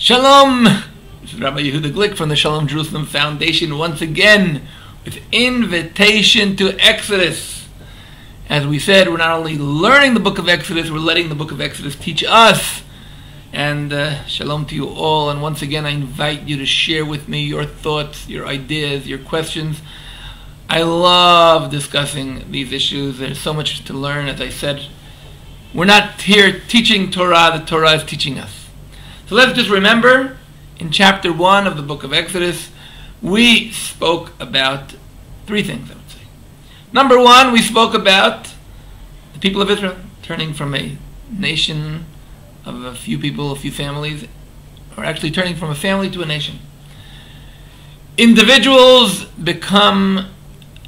Shalom! This is Rabbi Yehudah Glick from the Shalom Jerusalem Foundation once again with invitation to Exodus. As we said, we're not only learning the book of Exodus, we're letting the book of Exodus teach us. And shalom to you all. And once again, I invite you to share with me your thoughts, your ideas, your questions. I love discussing these issues. There's so much to learn. As I said, we're not here teaching Torah. The Torah is teaching us. So let's just remember, in chapter 1 of the book of Exodus, we spoke about three things, I would say. Number 1, we spoke about the people of Israel turning from a nation of a few people, a few families, or actually turning from a family to a nation. Individuals become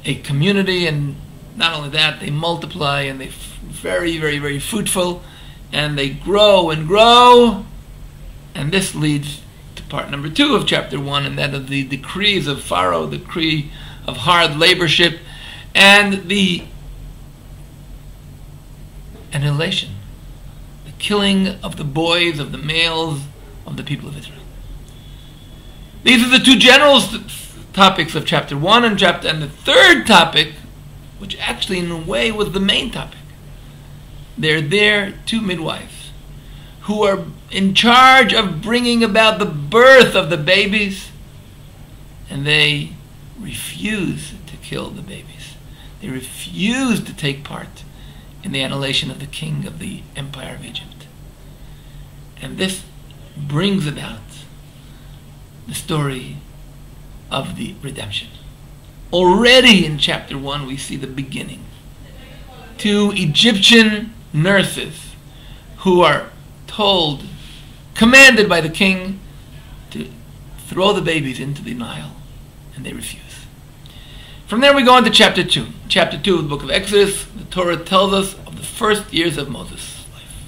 a community, and not only that, they multiply and they're very, very, very fruitful, and they grow and grow. And this leads to part number 2 of chapter 1, and that of the decrees of Pharaoh, the decree of hard laborship, and the annihilation, the killing of the boys, of the males, of the people of Israel. These are the two general topics of chapter 1 and the third topic, which actually in a way was the main topic. They're there, two midwives, who are in charge of bringing about the birth of the babies, and they refuse to kill the babies. They refuse to take part in the annihilation of the king of the empire of Egypt. And this brings about the story of the redemption. Already in chapter 1 we see the beginning. 2 Egyptian nurses who are told, commanded by the king, to throw the babies into the Nile, and they refuse. From there we go on to chapter 2. Chapter 2 of the book of Exodus, the Torah tells us of the first years of Moses' life.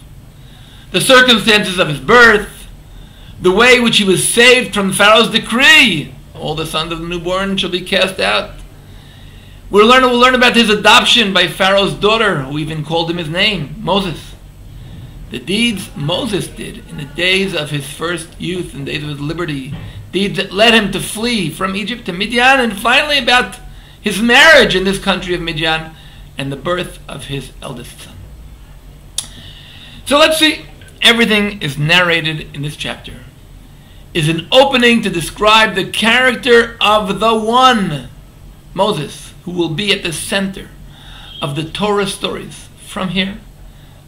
The circumstances of his birth, the way in which he was saved from Pharaoh's decree, all the sons of the newborn shall be cast out. We'll learn about his adoption by Pharaoh's daughter, who even called him his name, Moses. The deeds Moses did in the days of his first youth and days of his liberty, deeds that led him to flee from Egypt to Midian, and finally about his marriage in this country of Midian and the birth of his eldest son. So let's see. Everything is narrated in this chapter. Is an opening to describe the character of the one, Moses, who will be at the center of the Torah stories from here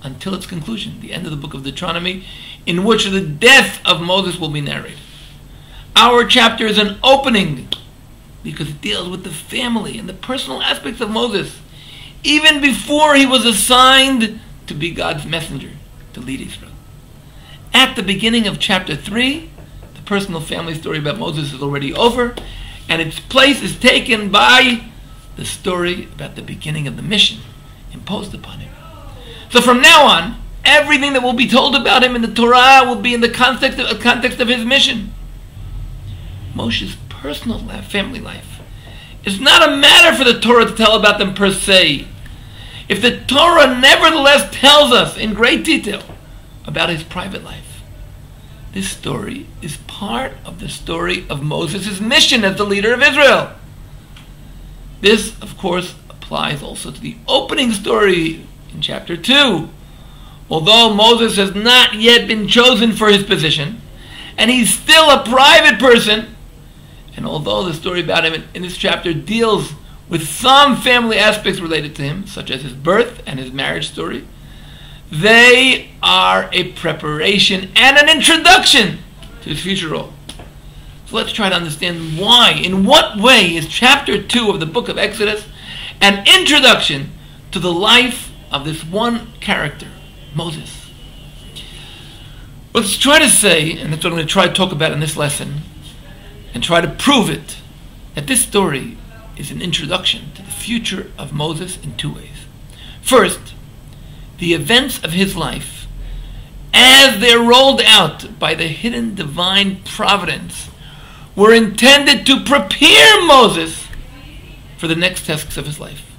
until its conclusion, the end of the book of Deuteronomy, in which the death of Moses will be narrated. Our chapter is an opening because it deals with the family and the personal aspects of Moses, even before he was assigned to be God's messenger to lead Israel. At the beginning of chapter 3, the personal family story about Moses is already over, and its place is taken by the story about the beginning of the mission imposed upon him. So from now on, everything that will be told about him in the Torah will be in the context of his mission. Moshe's personal life, family life, is not a matter for the Torah to tell about them per se. If the Torah nevertheless tells us in great detail about his private life, this story is part of the story of Moses' mission as the leader of Israel. This, of course, applies also to the opening story in chapter 2. Although Moses has not yet been chosen for his position, and he's still a private person, and although the story about him in this chapter deals with some family aspects related to him, such as his birth and his marriage story, they are a preparation and an introduction to his future role. So let's try to understand why, in what way is chapter 2 of the book of Exodus an introduction to the life of this one character, Moses. Let's try to say, and that's what I'm going to try to talk about in this lesson, and try to prove it, that this story is an introduction to the future of Moses in 2 ways. First, the events of his life, as they're rolled out by the hidden divine providence, were intended to prepare Moses for the next tasks of his life,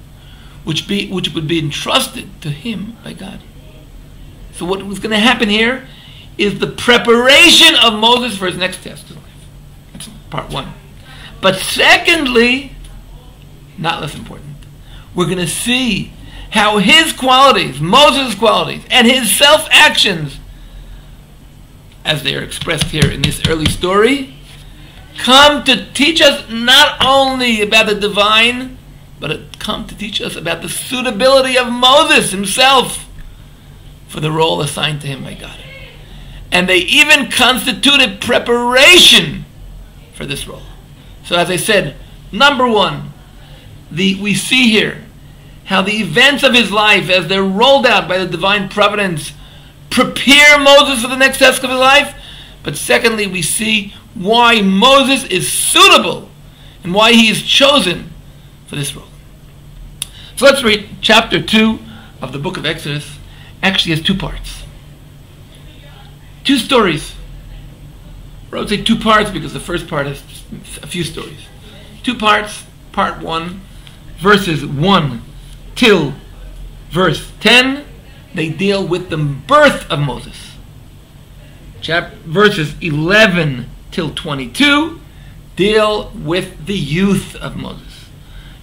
which would be entrusted to him by God. So what was going to happen here is the preparation of Moses for his next test in life. That's part one. But secondly, not less important, we're going to see how his qualities, Moses' qualities, and his self-actions, as they are expressed here in this early story, come to teach us not only about the divine, but it come to teach us about the suitability of Moses himself for the role assigned to him by God. And they even constituted preparation for this role. So as I said, number one, we see here how the events of his life, as they're rolled out by the divine providence, prepare Moses for the next task of his life. But secondly, we see why Moses is suitable and why he is chosen for this role. So let's read chapter 2 of the book of Exodus. Actually has two parts. Two stories. I would say two parts because the first part has a few stories. Two parts. Part 1, verses 1 till verse 10, they deal with the birth of Moses. Verses 11 till 22 deal with the youth of Moses.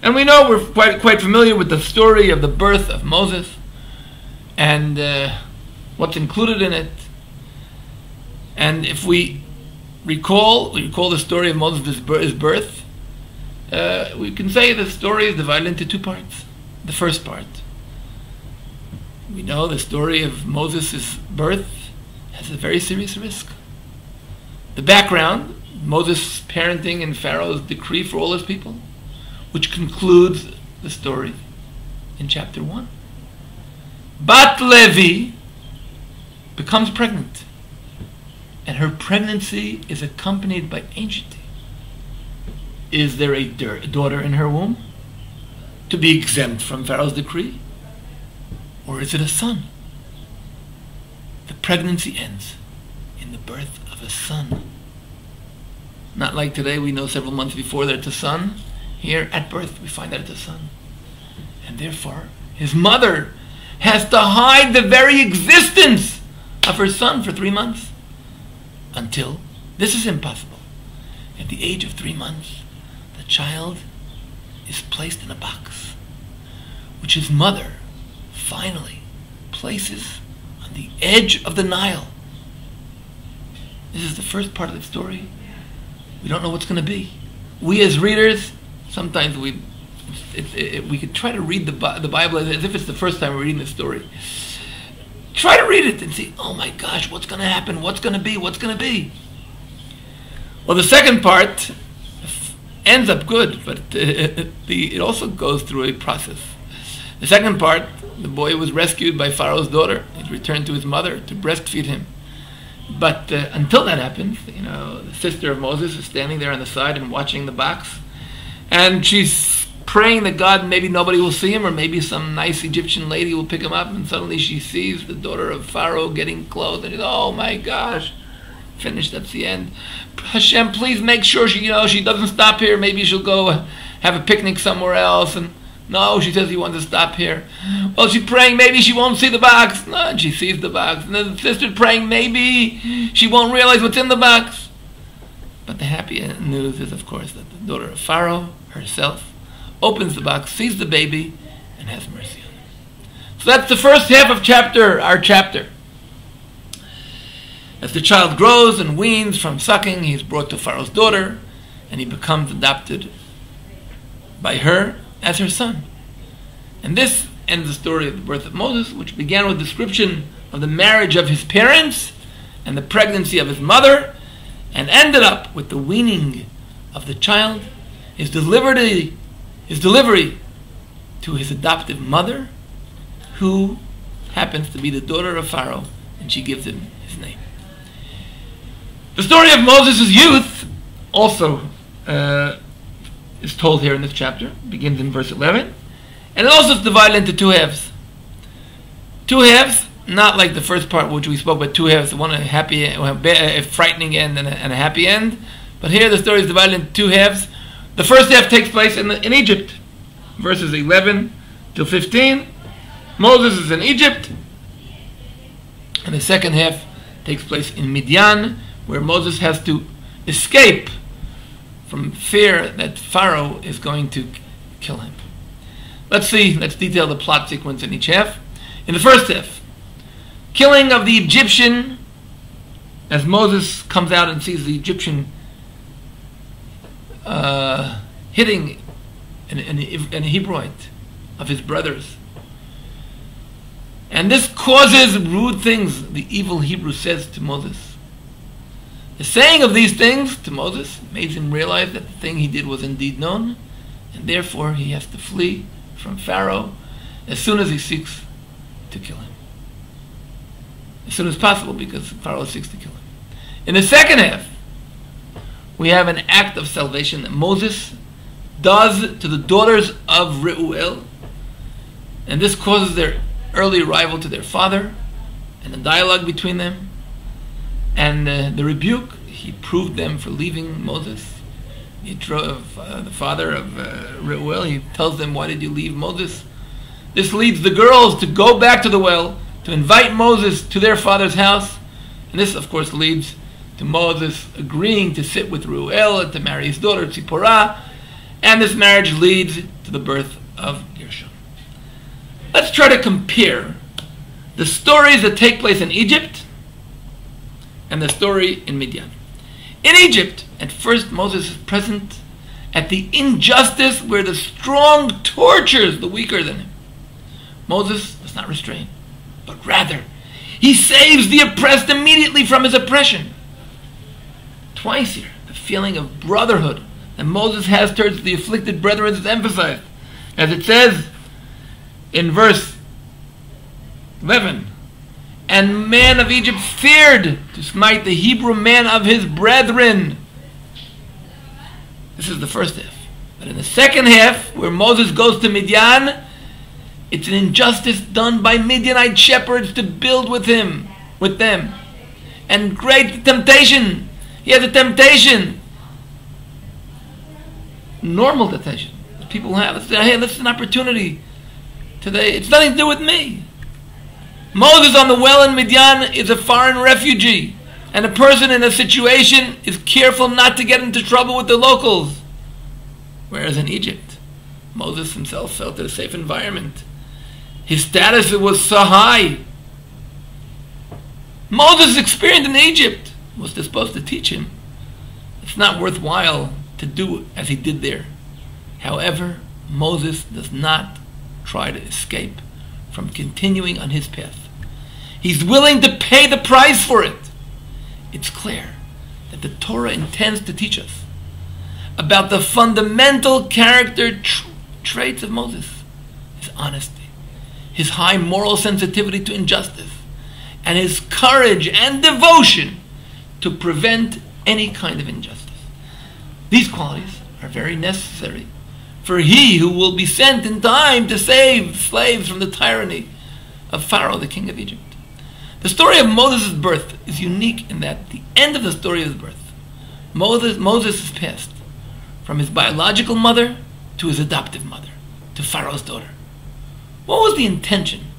And we know we're quite familiar with the story of the birth of Moses and what's included in it. And if we recall the story of Moses' birth, we can say the story is divided into two parts. The first part, we know the story of Moses' birth has a very serious risk. The background, Moses' parenting and Pharaoh's decree for all his people, which concludes the story in chapter 1. Bat Levi becomes pregnant, and her pregnancy is accompanied by anxiety. Is there a daughter in her womb to be exempt from Pharaoh's decree? Or is it a son? The pregnancy ends in the birth of a son. Not like today, we know several months before that it's a son. Here, at birth, we find that it's a son. And therefore, his mother has to hide the very existence of her son for 3 months. Until, this is impossible, at the age of 3 months, the child is placed in a box, which his mother finally places on the edge of the Nile. This is the first part of the story. We don't know what's going to be. We as readers, sometimes we could try to read the Bible as if it's the first time we're reading the story. Try to read it and see, oh my gosh, what's going to happen? What's going to be? What's going to be? Well, the second part ends up good, but it also goes through a process. The second part, the boy was rescued by Pharaoh's daughter. He returned to his mother to breastfeed him. But until that happens, the sister of Moses is standing there on the side and watching the box. And she's praying that God, maybe nobody will see him, or maybe some nice Egyptian lady will pick him up. And suddenly she sees the daughter of Pharaoh getting clothed. And she's, oh my gosh, finished, that's the end. Hashem, please make sure she doesn't stop here. Maybe she'll go have a picnic somewhere else. And no, she says he wants to stop here. Well, she's praying, maybe she won't see the box. No, and she sees the box. And then the sister praying, maybe she won't realize what's in the box. But the happy news is, of course, that the daughter of Pharaoh herself opens the box, sees the baby, and has mercy on him. So that's the first half of our chapter. As the child grows and weans from sucking, he's brought to Pharaoh's daughter, and he becomes adopted by her as her son. And this ends the story of the birth of Moses, which began with a description of the marriage of his parents and the pregnancy of his mother, and ended up with the weaning of the child, his delivery to his adoptive mother, who happens to be the daughter of Pharaoh, and she gives him his name. The story of Moses' youth also is told here in this chapter. It begins in verse 11. And it also is divided into two halves. Two halves, not like the first part which we spoke about, two halves, one a frightening end and a happy end. But here the story is divided into two halves. The first half takes place in Egypt, verses 11 till 15. Moses is in Egypt. And the second half takes place in Midian, where Moses has to escape from fear that Pharaoh is going to kill him. Let's detail the plot sequence in each half. In the first half, killing of the Egyptian, as Moses comes out and sees the Egyptian hitting an Hebrewite of his brothers. And this causes rude things, the evil Hebrew says to Moses. The saying of these things to Moses made him realize that the thing he did was indeed known, and therefore he has to flee from Pharaoh as soon as he seeks to kill him. As soon as possible, because Pharaoh seeks to kill him. In the second half, we have an act of salvation that Moses does to the daughters of Reuel, and this causes their early arrival to their father, and the dialogue between them, and the rebuke he proved them for leaving Moses. He drove the father of Reuel. He tells them, "Why did you leave Moses?" This leads the girls to go back to the well, to invite Moses to their father's house, and this, of course, leads to Moses agreeing to sit with Reuel and to marry his daughter Tzipporah, and this marriage leads to the birth of Gershom. Let's try to compare the stories that take place in Egypt and the story in Midian. In Egypt, at first Moses is present at the injustice where the strong tortures the weaker than him. Moses does not restrain, but rather he saves the oppressed immediately from his oppression. Twice here, the feeling of brotherhood that Moses has towards the afflicted brethren is emphasized, as it says in verse 11, "And man of Egypt feared to smite the Hebrew man of his brethren." This is the first half. But in the second half, where Moses goes to Midian, it's an injustice done by Midianite shepherds to build with them. And great temptation. He has a temptation. Normal temptation that people have. Hey, this is an opportunity today. It's nothing to do with me. Moses on the well in Midian is a foreign refugee, and a person in a situation is careful not to get into trouble with the locals. Whereas in Egypt, Moses himself felt in a safe environment. His status was so high. Moses' experience in Egypt was supposed to teach him it's not worthwhile to do as he did there. However, Moses does not try to escape from continuing on his path. He's willing to pay the price for it. It's clear that the Torah intends to teach us about the fundamental character traits of Moses: his honesty, his high moral sensitivity to injustice, and his courage and devotion to prevent any kind of injustice. These qualities are very necessary for he who will be sent in time to save slaves from the tyranny of Pharaoh, the king of Egypt. The story of Moses' birth is unique in that at the end of the story of his birth, Moses is passed from his biological mother to his adoptive mother, to Pharaoh's daughter. What was the intention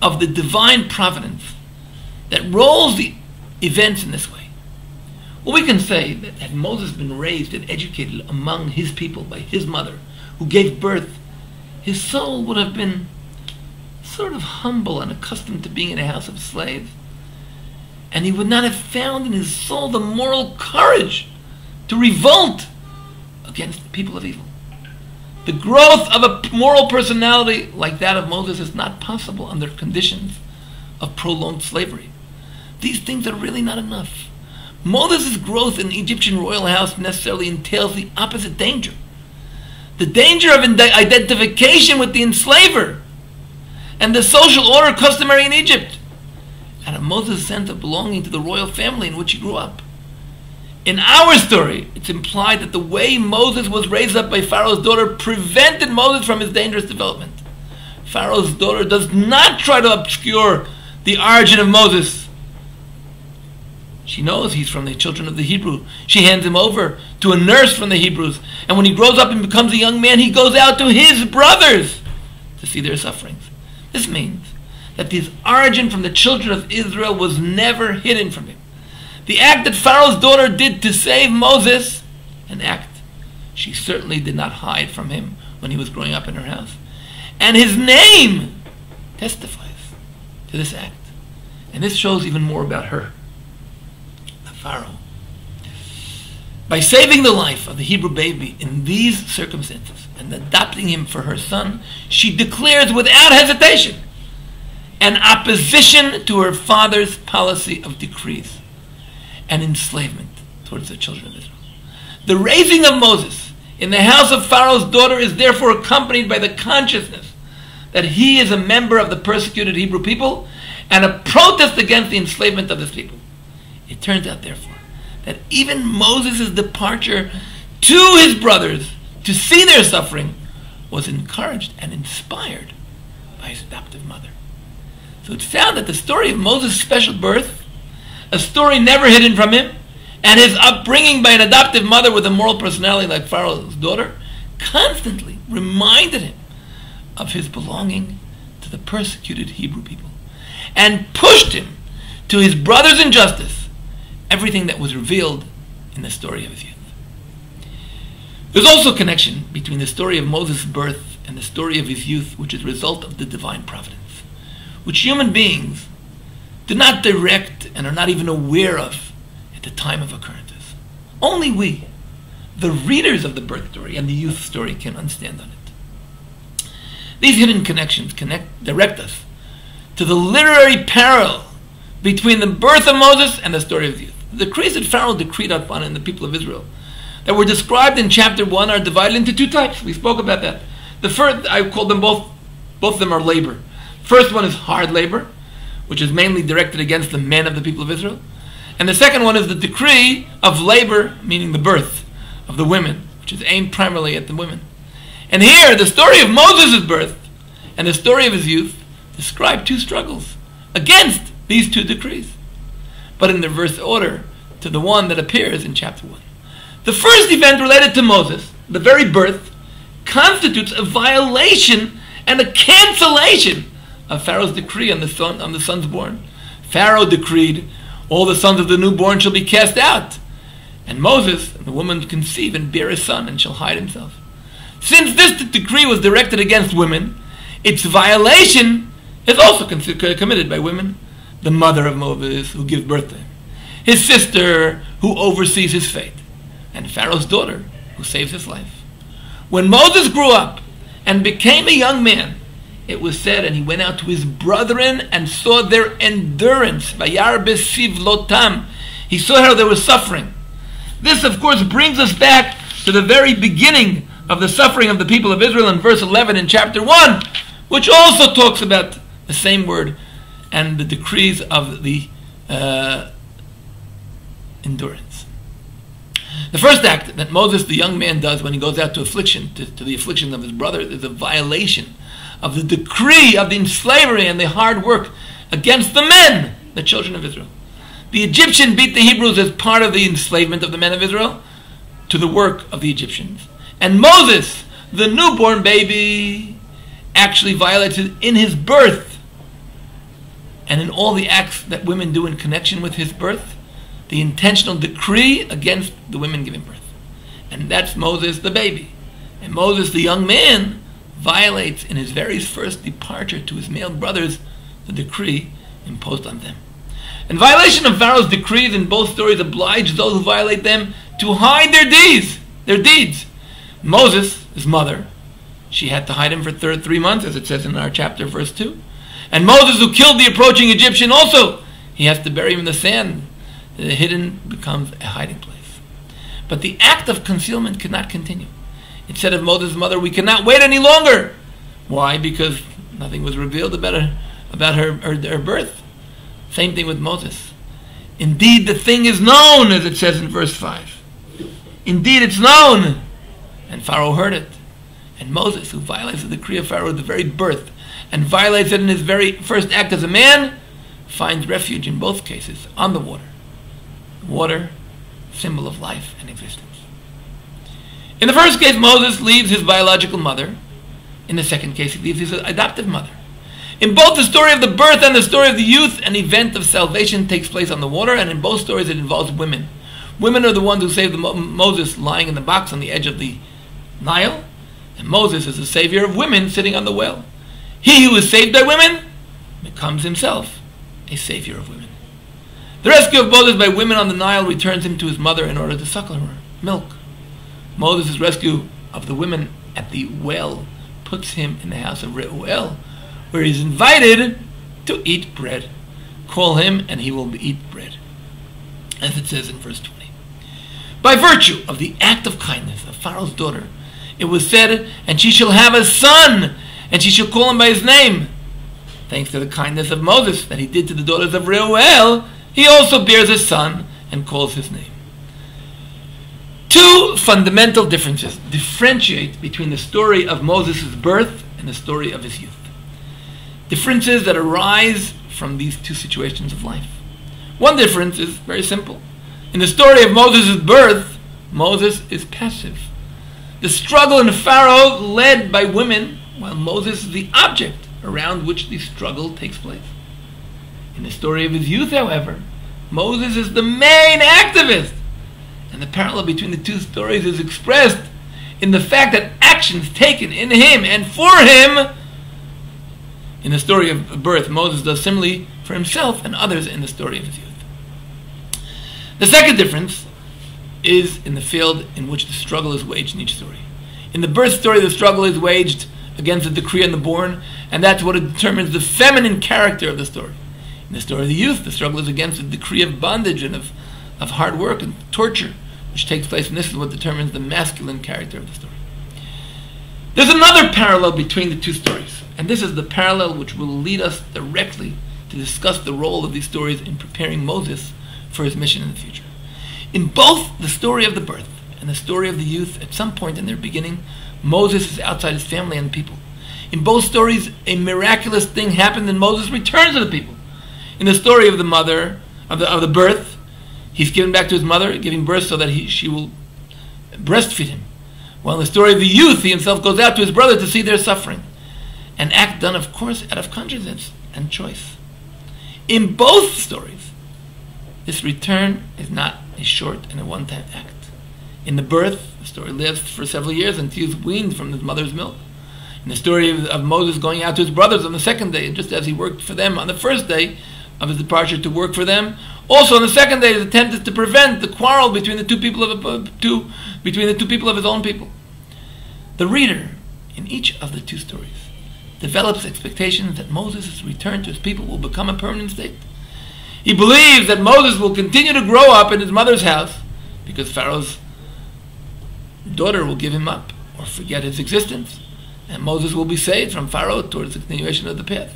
of the divine providence that rolls the events in this way? Well, we can say that had Moses been raised and educated among his people by his mother, who gave birth, his soul would have been sort of humble and accustomed to being in a house of slaves. And he would not have found in his soul the moral courage to revolt against the people of evil. The growth of a moral personality like that of Moses is not possible under conditions of prolonged slavery. These things are really not enough. Moses' growth in the Egyptian royal house necessarily entails the opposite danger. The danger of identification with the enslaver and the social order customary in Egypt, and of Moses' sense of belonging to the royal family in which he grew up. In our story, it's implied that the way Moses was raised up by Pharaoh's daughter prevented Moses from his dangerous development. Pharaoh's daughter does not try to obscure the origin of Moses. She knows he's from the children of the Hebrew. She hands him over to a nurse from the Hebrews, and when he grows up and becomes a young man, he goes out to his brothers to see their sufferings. This means that his origin from the children of Israel was never hidden from him. The act that Pharaoh's daughter did to save Moses, an act she certainly did not hide from him when he was growing up in her house. And his name testifies to this act. And this shows even more about her, the Pharaoh. By saving the life of the Hebrew baby in these circumstances and adopting him for her son, she declares without hesitation an opposition to her father's policy of decrees and enslavement towards the children of Israel. The raising of Moses in the house of Pharaoh's daughter is therefore accompanied by the consciousness that he is a member of the persecuted Hebrew people and a protest against the enslavement of this people. It turns out, therefore, that even Moses' departure to his brothers to see their suffering was encouraged and inspired by his adoptive mother. So it's found that the story of Moses' special birth, a story never hidden from him, and his upbringing by an adoptive mother with a moral personality like Pharaoh's daughter, constantly reminded him of his belonging to the persecuted Hebrew people, and pushed him to his brother's injustice, everything that was revealed in the story of his youth. There's also a connection between the story of Moses' birth and the story of his youth, which is a result of the divine providence, which human beings do not direct and are not even aware of at the time of occurrences. Only we, the readers of the birth story and the youth story, can understand on it. These hidden connections direct us to the literary parallel between the birth of Moses and the story of his youth. The decrees that Pharaoh decreed upon in the people of Israel that were described in chapter 1 are divided into two types. We spoke about that. The first, I called them both of them are labor. First one is hard labor, which is mainly directed against the men of the people of Israel. And the second one is the decree of labor, meaning the birth of the women, which is aimed primarily at the women. And here, the story of Moses' birth and the story of his youth describe two struggles against these two decrees, but in the reverse order to the one that appears in chapter 1. The first event related to Moses, the very birth, constitutes a violation and a cancellation of Pharaoh's decree on the sons born. Pharaoh decreed, all the sons of the newborn shall be cast out, and Moses and the woman conceive and bear a son and shall hide himself. Since this decree was directed against women, its violation is also committed by women. The mother of Moses, who gives birth to him, his sister, who oversees his fate, and Pharaoh's daughter, who saves his life. When Moses grew up and became a young man, it was said, and he went out to his brethren and saw their endurance. Vayar besivlotam. He saw how they were suffering. This, of course, brings us back to the very beginning of the suffering of the people of Israel in verse 11 in chapter 1, which also talks about the same word and the decrees of the endurance. The first act that Moses, the young man, does when he goes out to affliction, to the affliction of his brother, is a violation of the decree of the slavery and the hard work against the men, the children of Israel. The Egyptian beat the Hebrews as part of the enslavement of the men of Israel to the work of the Egyptians. And Moses, the newborn baby, actually violates it in his birth and in all the acts that women do in connection with his birth, the intentional decree against the women giving birth. And that's Moses the baby. And Moses the young man violates in his very first departure to his male brothers the decree imposed on them. And violation of Pharaoh's decrees in both stories oblige those who violate them to hide their deeds. Moses, his mother, she had to hide him for 3 months, as it says in our chapter, verse 2. And Moses, who killed the approaching Egyptian, also, he has to bury him in the sand. The hidden becomes a hiding place. But the act of concealment cannot continue. It said of Moses' mother, we cannot wait any longer. Why? Because nothing was revealed about her birth. Same thing with Moses. Indeed, the thing is known, as it says in verse 5. Indeed, it's known. And Pharaoh heard it. And Moses, who violates the decree of Pharaoh at the very birth, and violates it in his very first act as a man, finds refuge in both cases on the water. Water, symbol of life and existence. In the first case, Moses leaves his biological mother. In the second case, he leaves his adoptive mother. In both the story of the birth and the story of the youth, an event of salvation takes place on the water, and in both stories it involves women. Women are the ones who saved Moses lying in the box on the edge of the Nile, and Moses is the savior of women sitting on the well. He who is saved by women becomes himself a savior of women. The rescue of Moses by women on the Nile returns him to his mother in order to suckle her milk. Moses' rescue of the women at the well puts him in the house of Reuel, where he is invited to eat bread. Call him and he will eat bread, as it says in verse 20. By virtue of the act of kindness of Pharaoh's daughter, it was said, and she shall have a son, and she shall call him by his name. Thanks to the kindness of Moses that he did to the daughters of Reuel, he also bears a son and calls his name. Two fundamental differences differentiate between the story of Moses' birth and the story of his youth. Differences that arise from these two situations of life. One difference is very simple. In the story of Moses' birth, Moses is passive. The struggle in Pharaoh led by women, while Moses is the object around which the struggle takes place. In the story of his youth, however, Moses is the main activist. And the parallel between the two stories is expressed in the fact that actions taken in him and for him. In the story of birth, Moses does similarly for himself and others in the story of his youth. The second difference is in the field in which the struggle is waged in each story. In the birth story, the struggle is waged against the decree on the born, and that's what determines the feminine character of the story. In the story of the youth, the struggle is against the decree of bondage and of hard work and torture, which takes place, and this is what determines the masculine character of the story. There's another parallel between the two stories, and this is the parallel which will lead us directly to discuss the role of these stories in preparing Moses for his mission in the future. In both the story of the birth and the story of the youth, at some point in their beginning, Moses is outside his family and people. In both stories, a miraculous thing happened and Moses returns to the people. In the story of the mother, of the birth, he's given back to his mother, giving birth so that she will breastfeed him. While in the story of the youth, he himself goes out to his brother to see their suffering. An act done, of course, out of conscience and choice. In both stories, this return is not a short and a one-time act. In the birth, the story lives for several years until he is weaned from his mother's milk. In the story of Moses going out to his brothers on the second day, just as he worked for them on the first day of his departure to work for them, also on the second day his attempt is to prevent the quarrel between the two people of his own people. The reader, in each of the two stories, develops expectations that Moses' return to his people will become a permanent state. He believes that Moses will continue to grow up in his mother's house because Pharaoh's daughter will give him up or forget his existence, and Moses will be saved from Pharaoh towards the continuation of the path.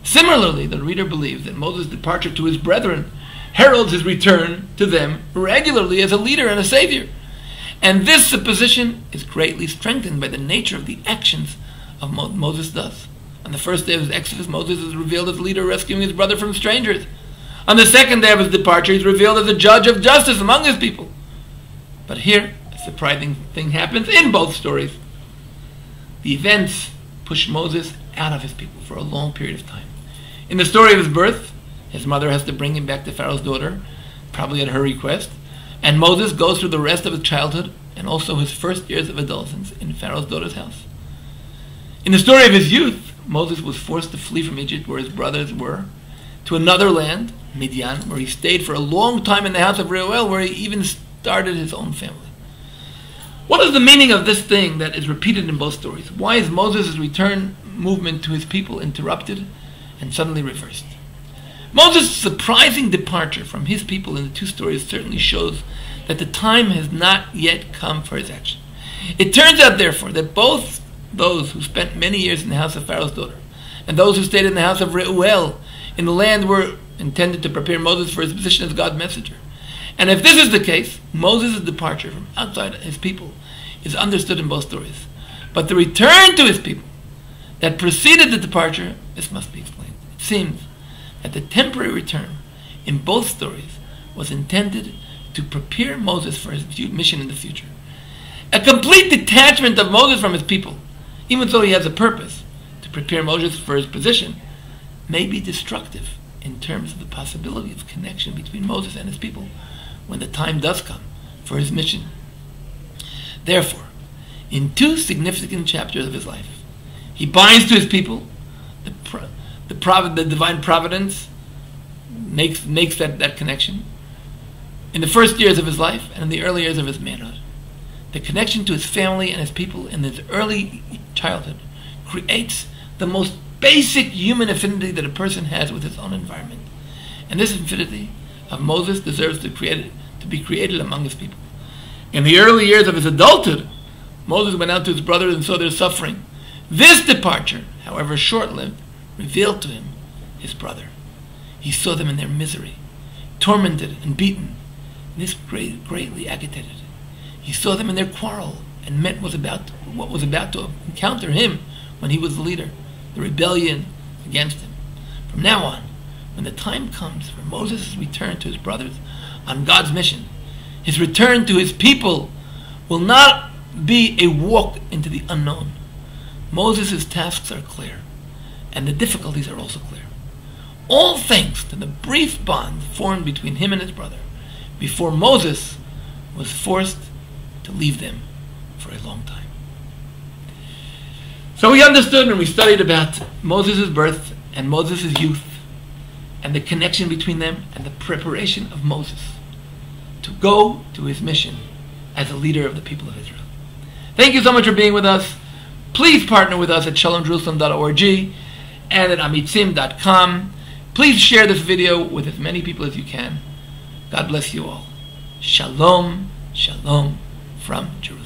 Similarly, the reader believes that Moses' departure to his brethren heralds his return to them regularly as a leader and a savior. And this supposition is greatly strengthened by the nature of the actions of Moses does. On the first day of his exodus, Moses is revealed as a leader rescuing his brother from strangers. On the second day of his departure, he is revealed as a judge of justice among his people. But here, a surprising thing happens in both stories. The events push Moses out of his people for a long period of time. In the story of his birth, his mother has to bring him back to Pharaoh's daughter, probably at her request, and Moses goes through the rest of his childhood and also his first years of adolescence in Pharaoh's daughter's house. In the story of his youth, Moses was forced to flee from Egypt, where his brothers were, to another land, Midian, where he stayed for a long time in the house of Reuel, where he even started his own family. What is the meaning of this thing that is repeated in both stories? Why is Moses' return movement to his people interrupted and suddenly reversed? Moses' surprising departure from his people in the two stories certainly shows that the time has not yet come for his action. It turns out, therefore, that both those who spent many years in the house of Pharaoh's daughter and those who stayed in the house of Reuel in the land were intended to prepare Moses for his position as God's messenger. And if this is the case, Moses' departure from outside his people is understood in both stories. But the return to his people that preceded the departure, this must be explained. It seems that the temporary return in both stories was intended to prepare Moses for his mission in the future. A complete detachment of Moses from his people, even though he has a purpose to prepare Moses for his position, may be destructive in terms of the possibility of connection between Moses and his people when the time does come for his mission. Therefore, in 2 significant chapters of his life, he binds to his people. The divine providence makes that connection. In the first years of his life and in the early years of his manhood, the connection to his family and his people in his early childhood creates the most basic human affinity that a person has with his own environment. And this affinity of Moses deserves to be created among his people. In the early years of his adulthood, Moses went out to his brothers and saw their suffering. This departure, however short-lived, revealed to him his brother. He saw them in their misery, tormented and beaten, and this greatly agitated. He saw them in their quarrel and met what was about to encounter him when he was the leader, the rebellion against him. From now on, when the time comes for Moses' return to his brothers on God's mission, his return to his people will not be a walk into the unknown. Moses' tasks are clear, and the difficulties are also clear. All thanks to the brief bond formed between him and his brother before Moses was forced to leave them for a long time. So we understood and we studied about Moses' birth and Moses' youth and the connection between them and the preparation of Moses to go to his mission as a leader of the people of Israel. Thank you so much for being with us. Please partner with us at shalomjerusalem.org and at amitsim.com. Please share this video with as many people as you can. God bless you all. Shalom, shalom from Jerusalem.